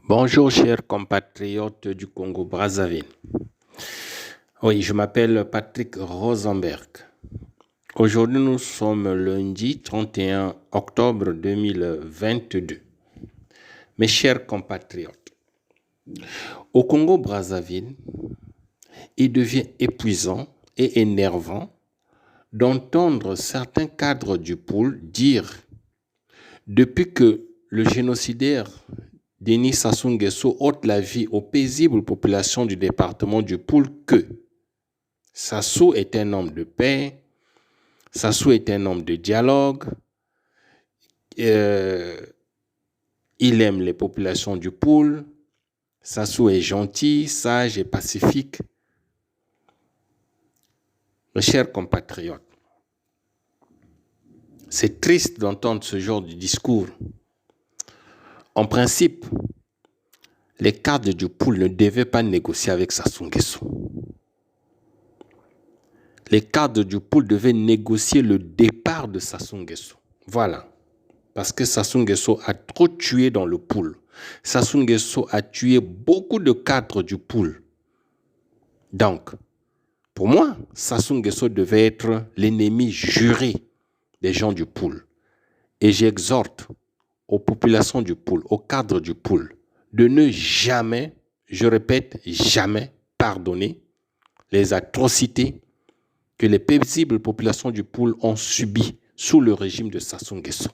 Bonjour chers compatriotes du Congo-Brazzaville. Oui, je m'appelle Patrick Rosenberg. Aujourd'hui, nous sommes lundi 31 octobre 2022. Mes chers compatriotes, au Congo-Brazzaville, il devient épuisant et énervant d'entendre certains cadres du pôle dire, depuis que le génocidaire Denis Sassou Nguesso ôte la vie aux paisibles populations du département du Poul que Sassou est un homme de paix, Sassou est un homme de dialogue, il aime les populations du Poul, Sassou est gentil, sage et pacifique. Mes chers compatriotes, c'est triste d'entendre ce genre de discours. En principe, les cadres du Poul ne devaient pas négocier avec Sassou Nguesso. Les cadres du Poul devaient négocier le départ de Sassou Nguesso. Voilà. Parce que Sassou Nguesso a trop tué dans le Poul. Sassou Nguesso a tué beaucoup de cadres du Poul. Donc, pour moi, Sassou Nguesso devait être l'ennemi juré des gens du Poul. Et j'exhorte aux populations du Poul, aux cadres du Poul, de ne jamais, je répète, jamais pardonner les atrocités que les paisibles populations du Poul ont subies sous le régime de Sassou Nguesso.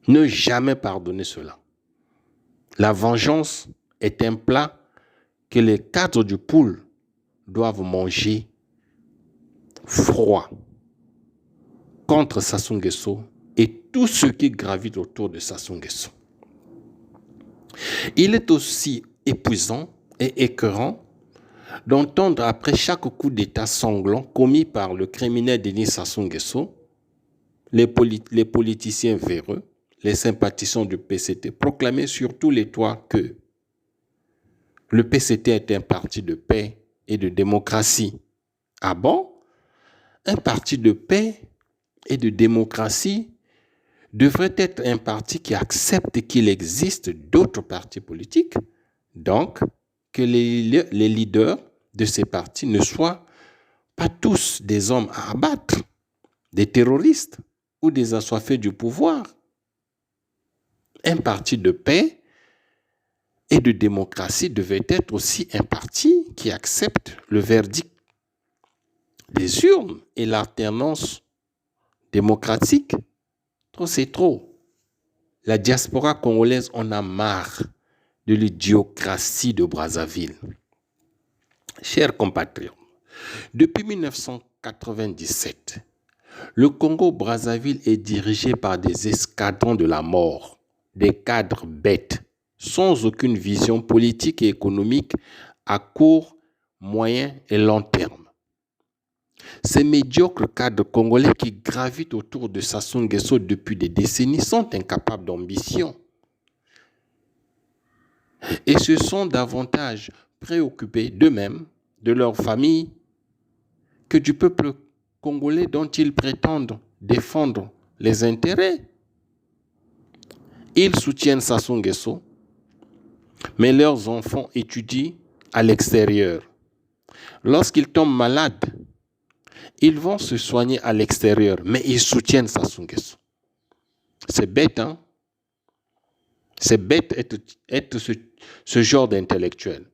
Ne jamais pardonner cela. La vengeance est un plat que les cadres du Poul doivent manger froid contre Sassou Nguesso et tous ceux qui gravitent autour de Sassou Nguesso. Il est aussi épuisant et écœurant d'entendre après chaque coup d'État sanglant commis par le criminel Denis Sassou Nguesso, les politiciens véreux, les sympathisants du PCT proclamaient sur tous les toits que le PCT est un parti de paix et de démocratie. Ah bon? Un parti de paix et de démocratie devrait être un parti qui accepte qu'il existe d'autres partis politiques, donc que les leaders de ces partis ne soient pas tous des hommes à abattre, des terroristes ou des assoiffés du pouvoir. Un parti de paix et de démocratie devait être aussi un parti qui accepte le verdict des urnes et l'alternance démocratique. Trop, c'est trop. La diaspora congolaise en a marre de l'idiocratie de Brazzaville. Chers compatriotes, depuis 1997, le Congo-Brazzaville est dirigé par des escadrons de la mort, des cadres bêtes, sans aucune vision politique et économique à court, moyen et long terme. Ces médiocres cadres congolais qui gravitent autour de Sassou Nguesso depuis des décennies sont incapables d'ambition et se sont davantage préoccupés d'eux-mêmes, de leur famille, que du peuple congolais dont ils prétendent défendre les intérêts. Ils soutiennent Sassou Nguesso, mais leurs enfants étudient à l'extérieur. Lorsqu'ils tombent malades, ils vont se soigner à l'extérieur, mais ils soutiennent Sassou Nguesso. C'est bête, hein? C'est bête être ce genre d'intellectuel.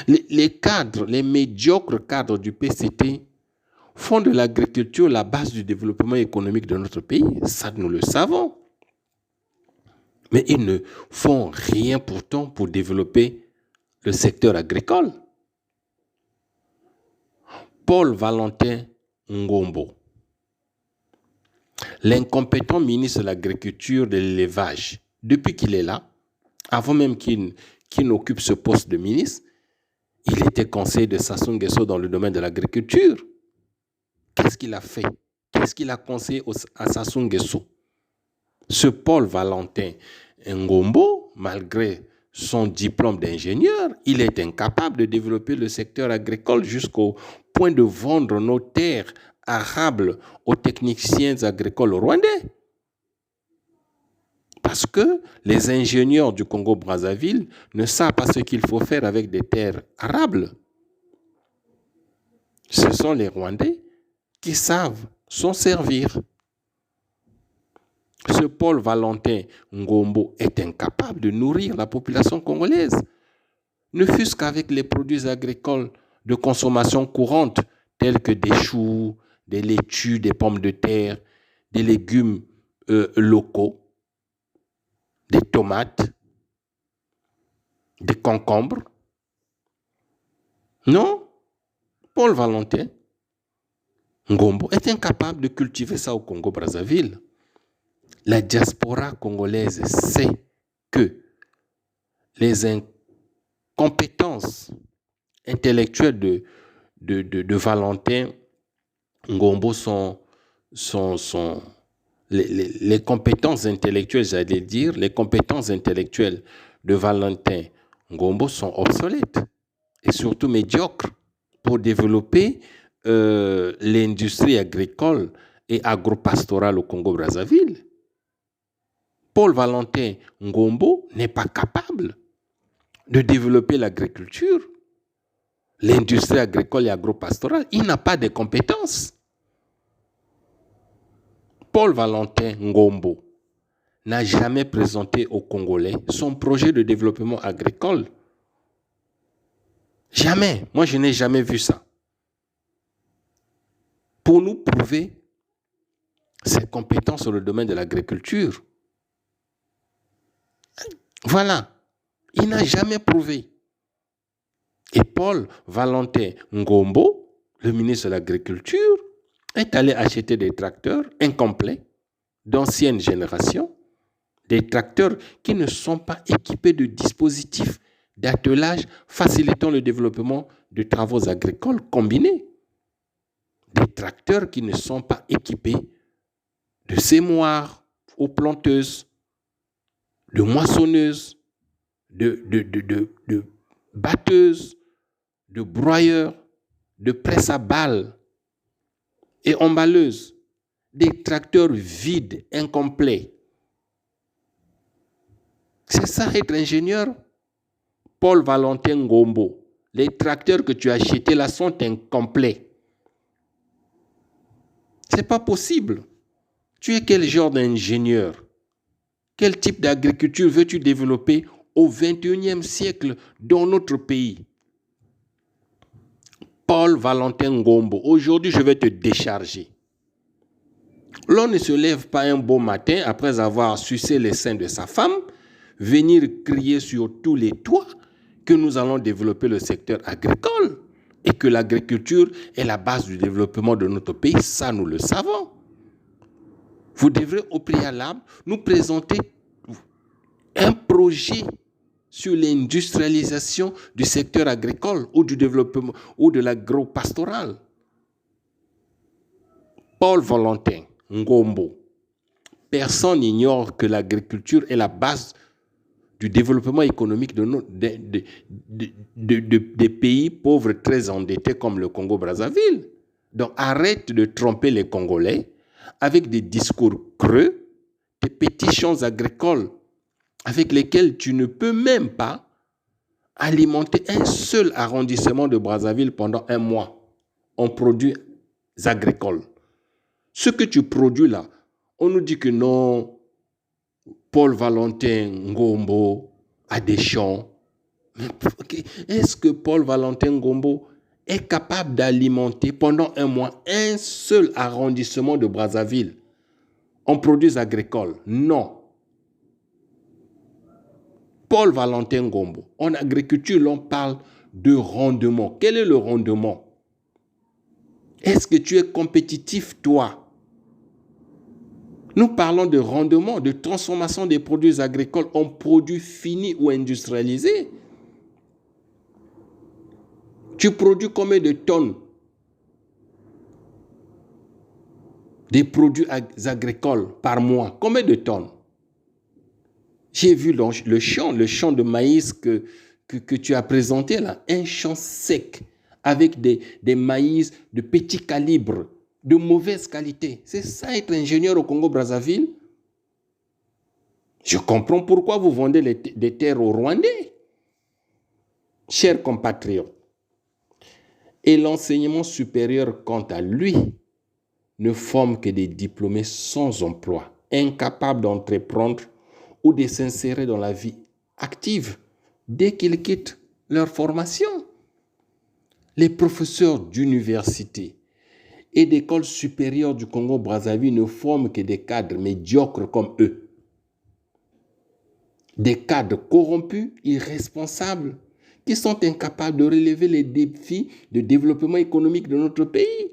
Les cadres, les médiocres cadres du PCT font de l'agriculture la base du développement économique de notre pays. Ça, nous le savons. Mais ils ne font rien pourtant pour développer le secteur agricole. Paul Valentin Ngombo, l'incompétent ministre de l'Agriculture et de l'Élevage, depuis qu'il est là, avant même qu'il n'occupe ce poste de ministre, il était conseiller de Sassou Nguesso dans le domaine de l'agriculture. Qu'est-ce qu'il a fait? Qu'est-ce qu'il a conseillé à Sassou Nguesso? Ce Paul Valentin Ngombo, malgré son diplôme d'ingénieur, il est incapable de développer le secteur agricole jusqu'au point de vendre nos terres arables aux techniciens agricoles rwandais. Parce que les ingénieurs du Congo-Brazzaville ne savent pas ce qu'il faut faire avec des terres arables. Ce sont les Rwandais qui savent s'en servir. Ce Paul Valentin Ngombo est incapable de nourrir la population congolaise, ne fût-ce qu'avec les produits agricoles de consommation courante, tels que des choux, des laitues, des pommes de terre, des légumes locaux, des tomates, des concombres. Non, Paul Valentin Ngombo est incapable de cultiver ça au Congo-Brazzaville. La diaspora congolaise sait que les incompétences intellectuelles de Valentin Ngombo sont les compétences intellectuelles, j'allais dire, les compétences intellectuelles de Valentin Ngombo sont obsolètes et surtout médiocres pour développer l'industrie agricole et agropastorale au Congo-Brazzaville. Paul Valentin Ngombo n'est pas capable de développer l'agriculture, l'industrie agricole et agropastorale. Il n'a pas de compétences. Paul Valentin Ngombo n'a jamais présenté aux Congolais son projet de développement agricole. Jamais. Moi, je n'ai jamais vu ça. Pour nous prouver ses compétences sur le domaine de l'agriculture. Voilà. Il n'a jamais prouvé. Et Paul Valentin Ngombo, le ministre de l'Agriculture, est allé acheter des tracteurs incomplets, d'ancienne génération, des tracteurs qui ne sont pas équipés de dispositifs d'attelage facilitant le développement de travaux agricoles combinés. Des tracteurs qui ne sont pas équipés de sémoires aux planteuses, de moissonneuses, de batteuses, de broyeurs, de presse à balles et emballeuses, des tracteurs vides, incomplets. C'est ça être ingénieur. Paul Valentin Ngombo, les tracteurs que tu as achetés là sont incomplets. C'est pas possible. Tu es quel genre d'ingénieur? Quel type d'agriculture veux-tu développer au XXIe siècle dans notre pays? Paul Valentin Ngombo, aujourd'hui je vais te décharger. L'on ne se lève pas un beau matin après avoir sucé les seins de sa femme, venir crier sur tous les toits que nous allons développer le secteur agricole et que l'agriculture est la base du développement de notre pays. Ça, nous le savons. Vous devrez au préalable nous présenter un projet sur l'industrialisation du secteur agricole ou du développement ou de l'agro-pastoral. Paul Valentin Ngombo, personne n'ignore que l'agriculture est la base du développement économique des pays pauvres très endettés comme le Congo-Brazzaville. Donc arrête de tromper les Congolais avec des discours creux, des petits champs agricoles avec lesquels tu ne peux même pas alimenter un seul arrondissement de Brazzaville pendant un mois en produits agricoles. Ce que tu produis là, on nous dit que non, Paul Valentin Ngombo a des champs. Mais est-ce que Paul Valentin Ngombo est capable d'alimenter pendant un mois un seul arrondissement de Brazzaville en produits agricoles? Non. Paul Valentin Ngombo, en agriculture, l'on parle de rendement. Quel est le rendement? Est-ce que tu es compétitif, toi? Nous parlons de rendement, de transformation des produits agricoles en produits finis ou industrialisés. Tu produis combien de tonnes des produits agricoles par mois? Combien de tonnes? J'ai vu le champ de maïs que tu as présenté là, un champ sec avec des maïs de petit calibre, de mauvaise qualité. C'est ça être ingénieur au Congo-Brazzaville? Je comprends pourquoi vous vendez des terres aux Rwandais, chers compatriotes. Et l'enseignement supérieur, quant à lui, ne forme que des diplômés sans emploi, incapables d'entreprendre ou de s'insérer dans la vie active dès qu'ils quittent leur formation. Les professeurs d'université et d'écoles supérieures du Congo-Brazzaville ne forment que des cadres médiocres comme eux. Des cadres corrompus, irresponsables, qui sont incapables de relever les défis de développement économique de notre pays.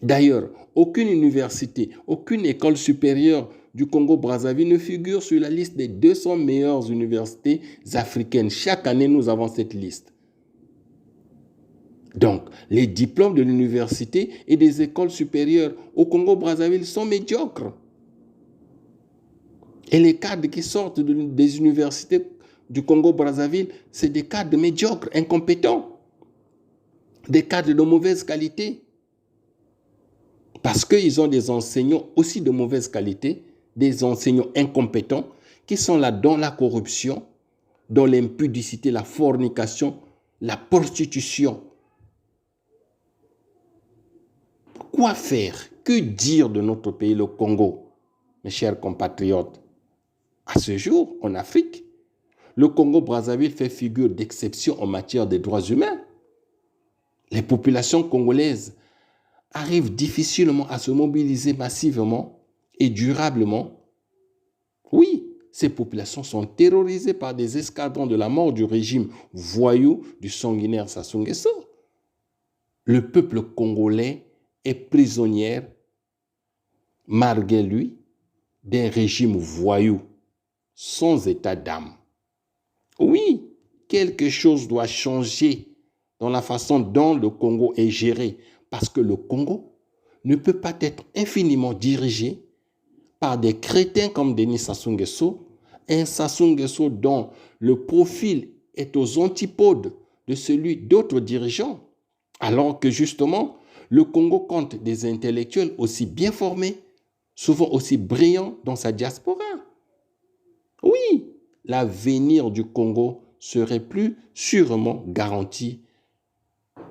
D'ailleurs, aucune université, aucune école supérieure du Congo-Brazzaville ne figure sur la liste des 200 meilleures universités africaines. Chaque année, nous avons cette liste. Donc, les diplômes de l'université et des écoles supérieures au Congo-Brazzaville sont médiocres. Et les cadres qui sortent des universités du Congo-Brazzaville, c'est des cadres médiocres, incompétents, des cadres de mauvaise qualité. Parce qu'ils ont des enseignants aussi de mauvaise qualité, des enseignants incompétents, qui sont là dans la corruption, dans l'impudicité, la fornication, la prostitution. Quoi faire? Que dire de notre pays, le Congo, mes chers compatriotes? À ce jour, en Afrique, le Congo-Brazzaville fait figure d'exception en matière des droits humains. Les populations congolaises arrivent difficilement à se mobiliser massivement et durablement. Oui, ces populations sont terrorisées par des escadrons de la mort du régime voyou du sanguinaire Sassou Nguesso. Le peuple congolais est prisonnier, malgré lui, d'un régime voyou, sans état d'âme. Oui, quelque chose doit changer dans la façon dont le Congo est géré, parce que le Congo ne peut pas être infiniment dirigé par des crétins comme Denis Sassou Nguesso, un Sassou Nguesso dont le profil est aux antipodes de celui d'autres dirigeants, alors que justement, le Congo compte des intellectuels aussi bien formés, souvent aussi brillants dans sa diaspora. Oui, l'avenir du Congo serait plus sûrement garanti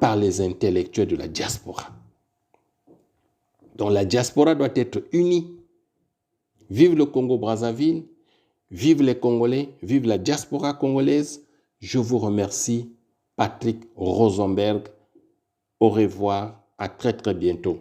par les intellectuels de la diaspora. Donc la diaspora doit être unie. Vive le Congo-Brazzaville, vive les Congolais, vive la diaspora congolaise. Je vous remercie, Patrick Rosenberg. Au revoir, à très très bientôt.